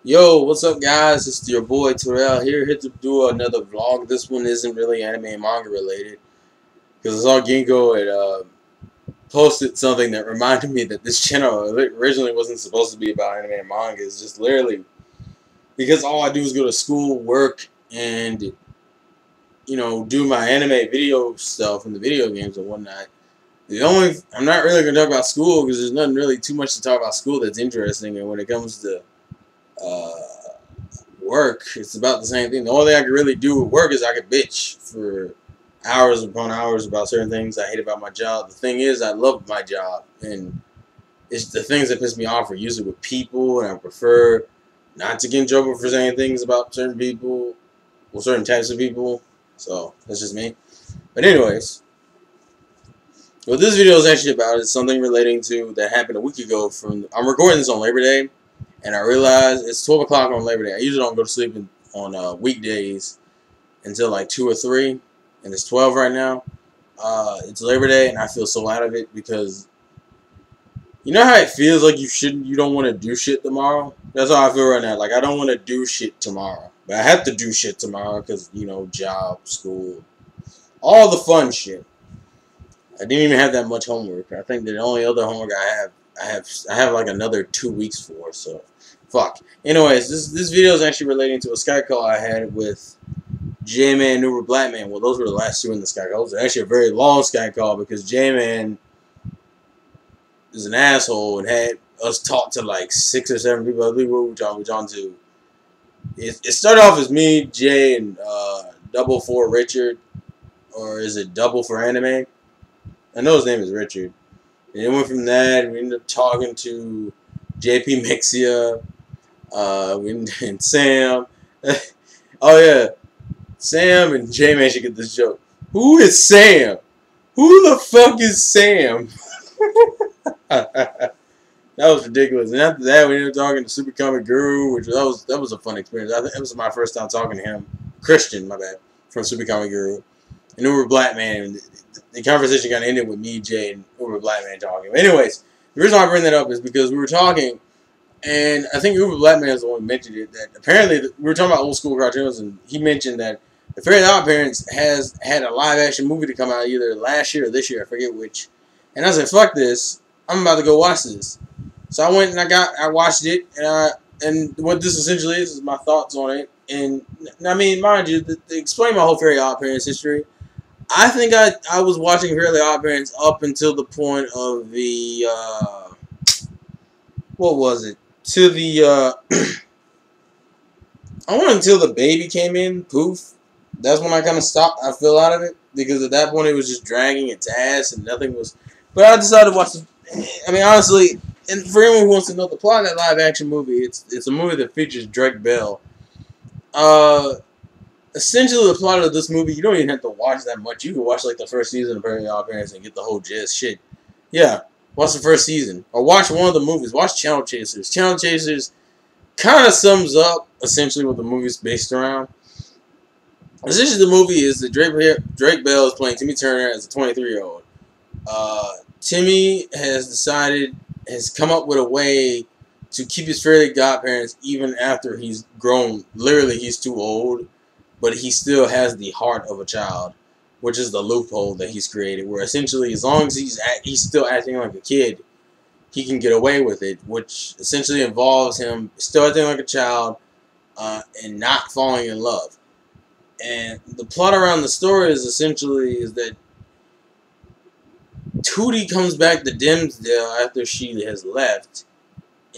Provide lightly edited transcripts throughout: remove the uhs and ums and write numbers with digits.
Yo, what's up, guys? It's your boy Terrell here to do another vlog. This one isn't really anime and manga related because I saw Ginkgo had posted something that reminded me that this channel originally wasn't supposed to be about anime and manga. It's just literally because all I do is go to school, work, and do my anime video stuff and the video games and whatnot. I'm not really gonna talk about school because there's nothing really too much to talk about school that's interesting. And when it comes to uh, work, it's about the same thing. The only thing I can really do with work is I could bitch for hours upon hours about certain things I hate about my job. The thing is, I love my job, and it's the things that piss me off are usually with people, and I prefer not to get in trouble for saying things about certain people, well, certain types of people. So that's just me. But anyways, what this video is actually about is something relating to that happened a week ago. I'm recording this on Labor Day. And I realized it's 12 o'clock on Labor Day. I usually don't go to sleep on weekdays until like 2 or 3. And it's 12 right now. It's Labor Day, and I feel so out of it because you know how it feels like you don't want to do shit tomorrow? That's how I feel right now. Like, I don't want to do shit tomorrow. But I have to do shit tomorrow because, job, school, all the fun shit. I didn't even have that much homework. I think the only other homework I have like another 2 weeks for, so fuck. Anyways, this video is actually relating to a Skype call I had with J-Man and Uber Blackman. Well, those were the last two in the Skype call. It was actually a very long Skype call because J-Man is an asshole and had us talk to like 6 or 7 people. I believe what we were talking to. It started off as me, Jay, and Double for Richard, or is it Double for Anime? I know his name is Richard. And then went from that, we ended up talking to JP Mixia, and Sam. Oh yeah, Sam and J-Man should get this joke. Who is Sam? Who the fuck is Sam? That was ridiculous. And after that, we ended up talking to Super Comic Guru, which that was a fun experience. I think it was my first time talking to him. Christian, my bad, from Super Comic Guru. And Uber Blackman. The conversation kind of ended with me, Jay, and Uber Blackman talking. But anyways, the reason why I bring that up is because we were talking, and I think Uber Blackman is the one who mentioned it, that apparently we were talking about old school cartoons, and he mentioned that the Fairly Odd Parents has had a live action movie to come out either last year or this year, I forget which. And I said, fuck this, I'm about to go watch this. So I went and I watched it, and what this essentially is my thoughts on it. And I mean, mind you, to explain my whole Fairly Odd Parents history, I think I was watching Fairly Odd Parents up until the point of the, what was it? To the, I went until the baby came in, poof. That's when I kind of stopped. I fell out of it, because at that point it was just dragging its ass and nothing was, but I decided to watch the, I mean, honestly, and for anyone who wants to know the plot of that live action movie, it's a movie that features Drake Bell. Essentially, the plot of this movie, you don't even have to watch that much. You can watch like the first season of Fairly Odd Parents and get the whole gist. Shit, yeah, watch the first season or watch one of the movies. Watch Channel Chasers. Channel Chasers kind of sums up essentially what the movie's based around. Essentially, the movie is that Drake Bell is playing Timmy Turner as a 23-year-old. Timmy has come up with a way to keep his Fairly Godparents even after he's grown. Literally, he's too old. But he still has the heart of a child, which is the loophole that he's created, where essentially as long as he's still acting like a kid, he can get away with it, which essentially involves him still acting like a child and not falling in love. And the plot around the story is that Tootie comes back to Dimsdale after she has left,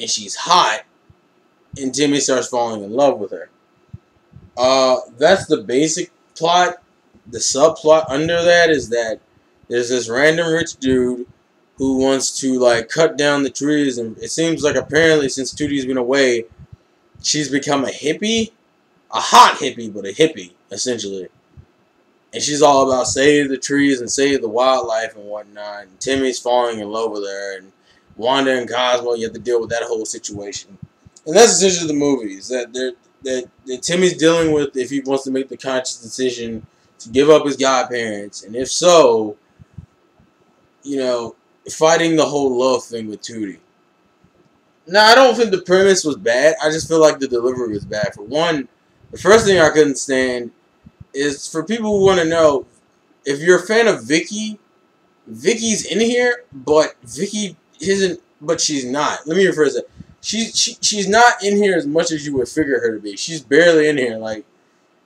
and she's hot, and Timmy starts falling in love with her. That's the basic plot. The subplot under that is that there's this random rich dude who wants to, like, cut down the trees, and it seems like apparently since Tootie's been away, she's become a hippie. A hot hippie, but a hippie, essentially. And she's all about save the trees and save the wildlife and whatnot, and Timmy's falling in love with her, and Wanda and Cosmo, you have to deal with that whole situation. And that's essentially the movie, is that that Timmy's dealing with if he wants to make the conscious decision to give up his godparents, and if so, fighting the whole love thing with Tootie. No, I don't think the premise was bad. I just feel like the delivery was bad. For one, the first thing I couldn't stand is for people who want to know, if you're a fan of Vicky, Vicky's in here, but Vicky isn't. But she's not. Let me rephrase that. She's not in here as much as you would figure her to be. She's barely in here. Like,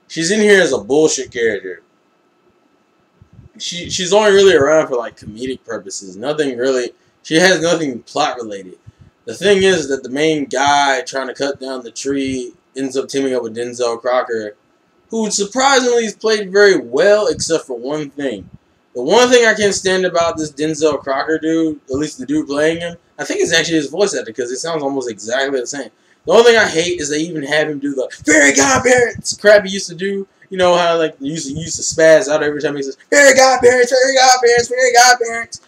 she's in here as a bullshit character. She's only really around for like comedic purposes. Nothing really. She has nothing plot related. The thing is that the main guy trying to cut down the tree ends up teaming up with Denzel Crocker, who surprisingly is played very well, except for one thing. The one thing I can't stand about this Denzel Crocker dude, at least the dude playing him, I think it's actually his voice actor because it sounds almost exactly the same. The only thing I hate is they even have him do the fairy godparents crap he used to do. You know how like he used to spaz out every time he says fairy godparents, fairy godparents, fairy godparents.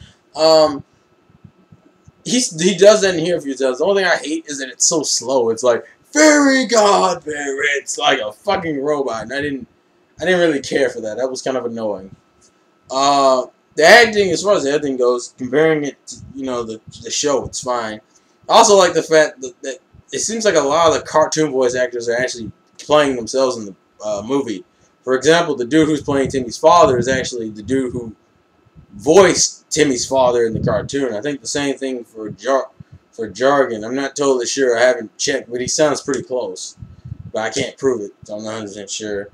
He does that in here a few times. The only thing I hate is that it's so slow. It's like fairy godparents, like a fucking robot, and I didn't really care for that. That was kind of annoying. The acting, as far as the acting goes, comparing it to, you know, the show, it's fine. I also like the fact that it seems like a lot of the cartoon voice actors are actually playing themselves in the movie. For example, the dude who's playing Timmy's father is actually the dude who voiced Timmy's father in the cartoon. I think the same thing for Jargon. I'm not totally sure. I haven't checked, but he sounds pretty close. But I can't prove it, so I'm not 100% sure.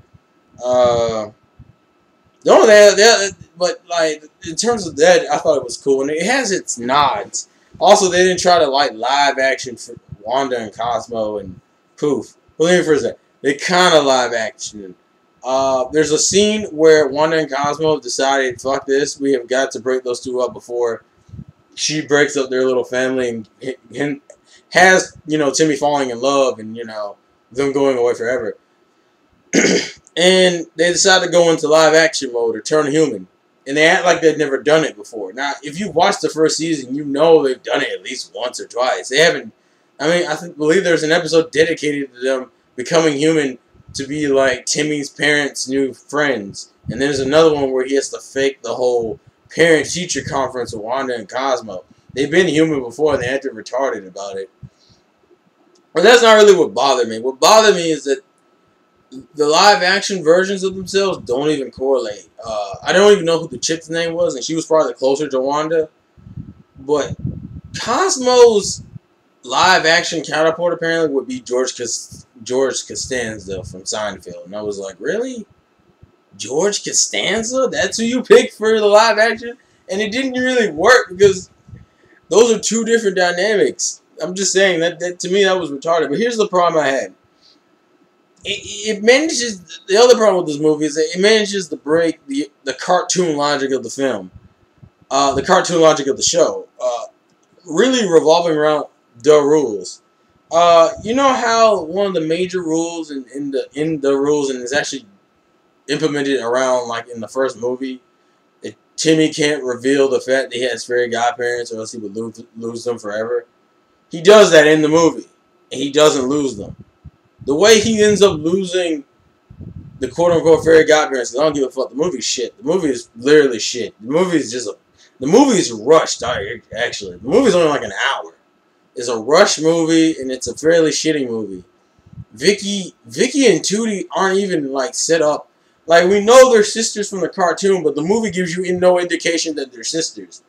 The only thing, but like in terms of that, I thought it was cool, and it has its nods. Also, they didn't try to like live action for Wanda and Cosmo and Poof. Believe me for a second, they kind of live action. There's a scene where Wanda and Cosmo decided, fuck this, we have got to break those two up before she breaks up their little family and has, you know, Timmy falling in love and, you know, them going away forever. And they decide to go into live action mode or turn human. And they act like they've never done it before. Now, if you watched the first season, you know they've done it at least once or twice. They haven't. I mean, believe there's an episode dedicated to them becoming human to be like Timmy's parents' new friends. And there's another one where he has to fake the whole parent-teacher conference with Wanda and Cosmo. They've been human before and they acted retarded about it. But that's not really what bothered me. What bothered me is that the live-action versions of themselves don't even correlate. I don't even know who the chick's name was, and she was probably closer to Wanda. But Cosmo's live-action counterpart apparently would be George Costanza from Seinfeld. And I was like, really? George Costanza? That's who you picked for the live-action? And it didn't really work because those are two different dynamics. I'm just saying that to me that was retarded. But here's the problem I had. It manages. The other problem with this movie is that it manages to break the cartoon logic of the film, the cartoon logic of the show, really revolving around the rules. You know how one of the major rules in the rules, and it's actually implemented around like in the first movie, that Timmy can't reveal the fact that he has fairy godparents, or else he would lose them forever. He does that in the movie, and he doesn't lose them. The way he ends up losing the quote-unquote fairy godparents, I don't give a fuck. The movie's shit. The movie is literally shit. The movie is just the movie's rushed, actually. The movie's only like an hour. It's a rush movie, and it's a fairly shitty movie. Vicky and Tootie aren't even, like, set up. Like, we know they're sisters from the cartoon, but the movie gives you no indication that they're sisters.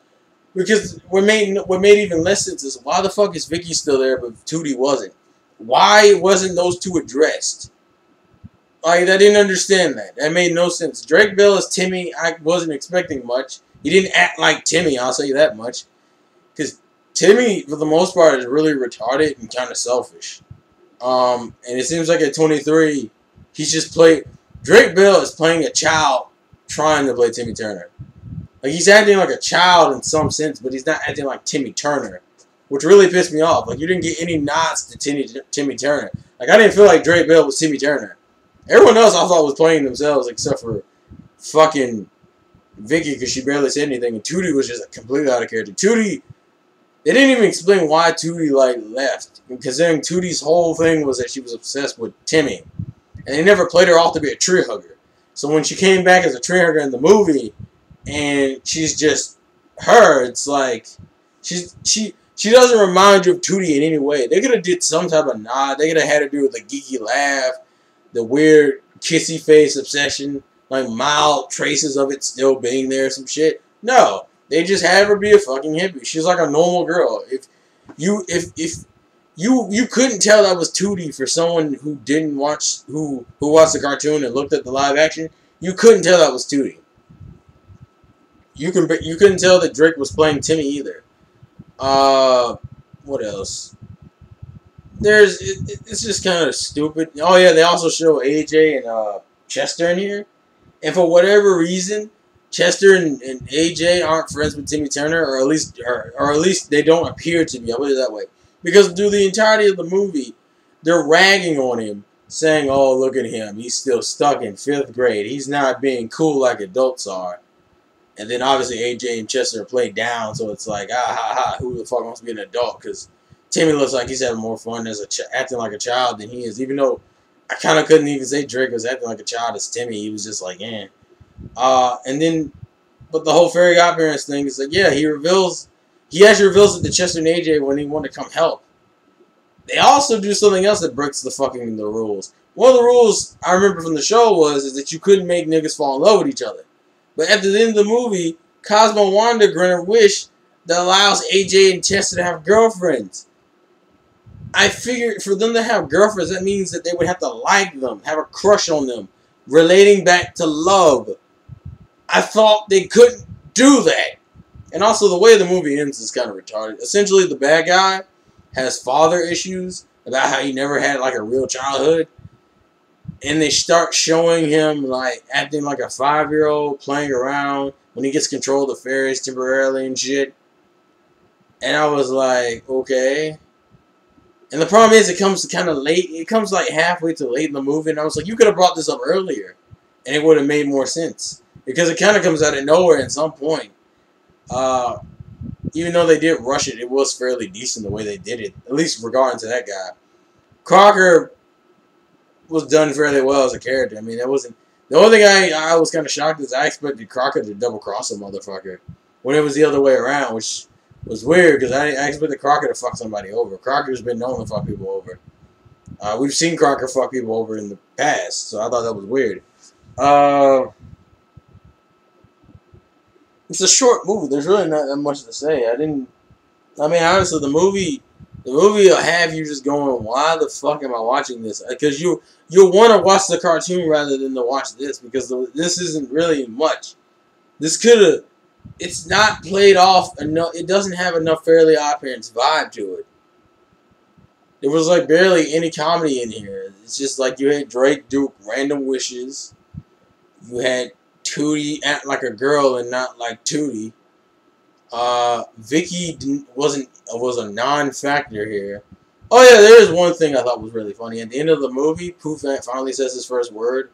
Because what made even less sense is, why the fuck is Vicky still there, but Tootie wasn't? Why wasn't those two addressed? Like, I didn't understand that. That made no sense. Drake Bell as Timmy, I wasn't expecting much. He didn't act like Timmy, I'll say that much. Because Timmy, for the most part, is really retarded and kind of selfish. And it seems like at 23, he's just Drake Bell is playing a child trying to play Timmy Turner. Like, he's acting like a child in some sense, but he's not acting like Timmy Turner. Which really pissed me off. Like, you didn't get any nods to Timmy Turner. Like, I didn't feel like Drake Bell was Timmy Turner. Everyone else I thought was playing themselves except for fucking Vicky because she barely said anything. And Tootie was just completely out of character. Tootie, they didn't even explain why Tootie, like, left. Considering Tootie's whole thing was that she was obsessed with Timmy. And they never played her off to be a tree hugger. So when she came back as a tree hugger in the movie, and she's just her, it's like, She doesn't remind you of Tootie in any way. They could have did some type of nod. They could have had to do with the geeky laugh, the weird kissy face obsession, like mild traces of it still being there, some shit. No, they just have her be a fucking hippie. She's like a normal girl. If you couldn't tell that was Tootie for someone who didn't watch who watched the cartoon and looked at the live action, you couldn't tell that was Tootie. You couldn't tell that Drake was playing Timmy either. What else? It's just kind of stupid. Oh yeah, they also show AJ and Chester in here, and for whatever reason, Chester and AJ aren't friends with Timmy Turner, or at least they don't appear to be. I'll put it that way, because through the entirety of the movie, they're ragging on him, saying, "Oh, look at him, he's still stuck in 5th grade. He's not being cool like adults are." And then obviously AJ and Chester are played down, so it's like, ah ha ha, who the fuck wants to be an adult? Because Timmy looks like he's having more fun as acting like a child than he is. Even though I kind of couldn't even say Drake was acting like a child as Timmy, he was just like, eh. And then, but the whole fairy godparents thing is like, yeah, he actually reveals it to Chester and AJ when he wanted to come help. They also do something else that breaks the rules. One of the rules I remember from the show is that you couldn't make niggas fall in love with each other. But at the end of the movie, Cosmo and Wanda grant a wish that allows AJ and Chester to have girlfriends. I figured for them to have girlfriends, that means that they would have to like them, have a crush on them, relating back to love. I thought they couldn't do that. And also, the way the movie ends is kind of retarded. Essentially, the bad guy has father issues about how he never had like a real childhood. And they start showing him like acting like a 5-year-old, playing around when he gets control of the fairies temporarily and shit. And I was like, okay. And the problem is, it comes kind of late. It comes like halfway to late in the movie, and I was like, you could have brought this up earlier, and it would have made more sense, because it kind of comes out of nowhere at some point. Even though they did rush it, it was fairly decent the way they did it, at least regarding to that guy. Crocker was done fairly well as a character. I mean, that wasn't the only thing I was kind of shocked is I expected Crocker to double cross a motherfucker when it was the other way around, which was weird because I expected Crocker to fuck somebody over. Crocker's been known to fuck people over. We've seen Crocker fuck people over in the past, so I thought that was weird. It's a short movie. There's really not that much to say. I mean, honestly, the movie will have you just going, why the fuck am I watching this? Because you'll want to watch the cartoon rather than to watch this, because this isn't really much. It's not played off enough. It doesn't have enough Fairly Odd Parents vibe to it. There was like barely any comedy in here. It's just like you had Drake do random wishes. You had Tootie act like a girl and not like Tootie. Vicky was a non-factor here. Oh yeah, there is one thing I thought was really funny. At the end of the movie, Poof finally says his first word,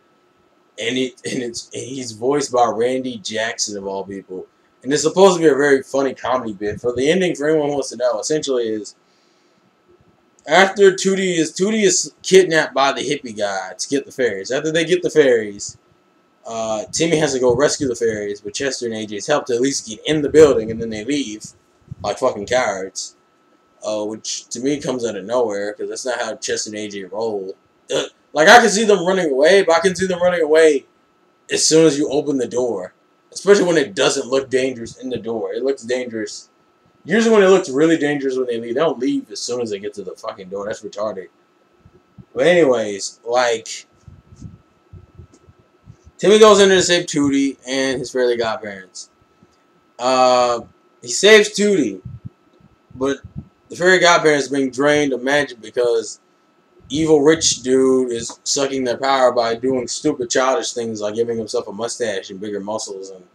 and he's voiced by Randy Jackson of all people. And it's supposed to be a very funny comedy bit. For the ending, for anyone who wants to know, essentially is after Tootie is kidnapped by the hippie guy to get the fairies. After they get the fairies, Timmy has to go rescue the fairies with Chester and AJ's help to at least get in the building, and then they leave like fucking cowards. Which to me comes out of nowhere, because that's not how Chester and AJ roll. Like, I can see them running away, but I can see them running away as soon as you open the door. Especially when it doesn't look dangerous in the door. It looks dangerous. Usually when it looks really dangerous when they leave, they don't leave as soon as they get to the fucking door. That's retarded. But anyways, like, Timmy goes in there to save Tootie and his Fairly Godparents. He saves Tootie, but the Fairy Godparents are being drained of magic because evil rich dude is sucking their power by doing stupid childish things like giving himself a mustache and bigger muscles and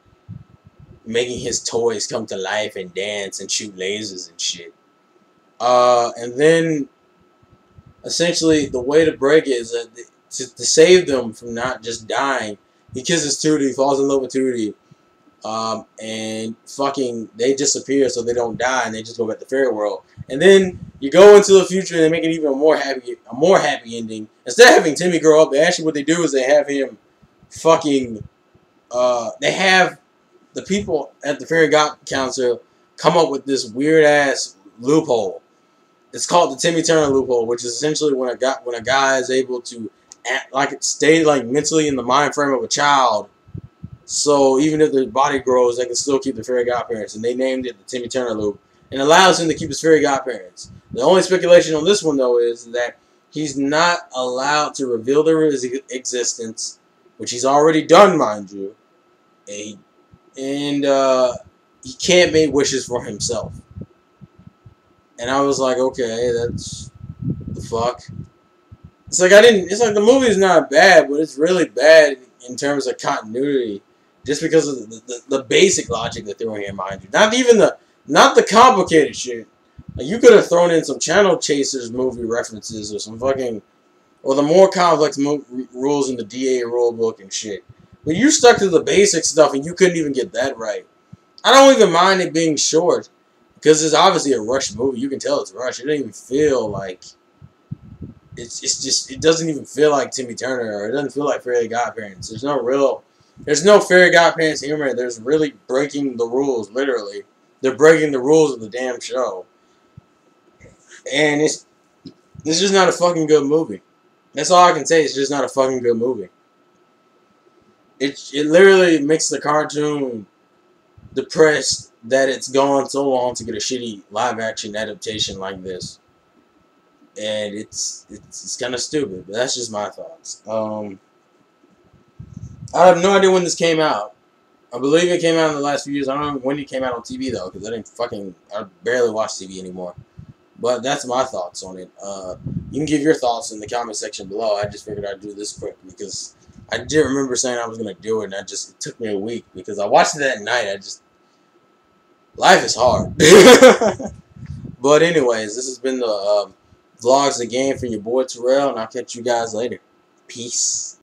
making his toys come to life and dance and shoot lasers and shit. And then essentially the way to break it is that to save them from not just dying, he kisses Tootie, falls in love with Tootie, and fucking they disappear so they don't die and they just go back to fairy world. And then you go into the future and they make it even a more happy ending. Instead of having Timmy grow up, what they do is they have him fucking they have the people at the Fairy God Council come up with this weird ass loophole. It's called the Timmy Turner loophole, which is essentially when a guy is able to act like stay like mentally in the mind frame of a child. So even if their body grows, they can still keep their fairy godparents, and they named it the Timmy Turner loop, and allows him to keep his fairy godparents. The only speculation on this one though is that he's not allowed to reveal their existence, which he's already done, mind you, and he can't make wishes for himself. And I was like, okay, that's the fuck. It's like It's like the movie's not bad, but it's really bad in terms of continuity, just because of the basic logic they're throwing here, mind you. Not the complicated shit. Like, you could have thrown in some Channel Chasers movie references or some fucking, or the more complex rules in the DA rulebook and shit. But you stuck to the basic stuff and you couldn't even get that right. I don't even mind it being short, because it's obviously a rushed movie. You can tell it's rushed. It doesn't even feel like it doesn't even feel like Timmy Turner, or it doesn't feel like Fairy Godparents. There's no Fairy Godparents humor. There's really breaking the rules, literally. They're breaking the rules of the damn show. And it's just not a fucking good movie. That's all I can say. It's just not a fucking good movie. It literally makes the cartoon depressed that it's gone so long to get a shitty live action adaptation like this. And it's kind of stupid, but that's just my thoughts. I have no idea when this came out. I believe it came out in the last few years. I don't know when it came out on TV though, because I barely watch TV anymore. But that's my thoughts on it. You can give your thoughts in the comment section below. I just figured I'd do this quick because I did remember saying I was gonna do it, and it took me a week because I watched it at night. Life is hard. But anyways, this has been the Vlogs the Game for your boy Terrell, and I'll catch you guys later. Peace.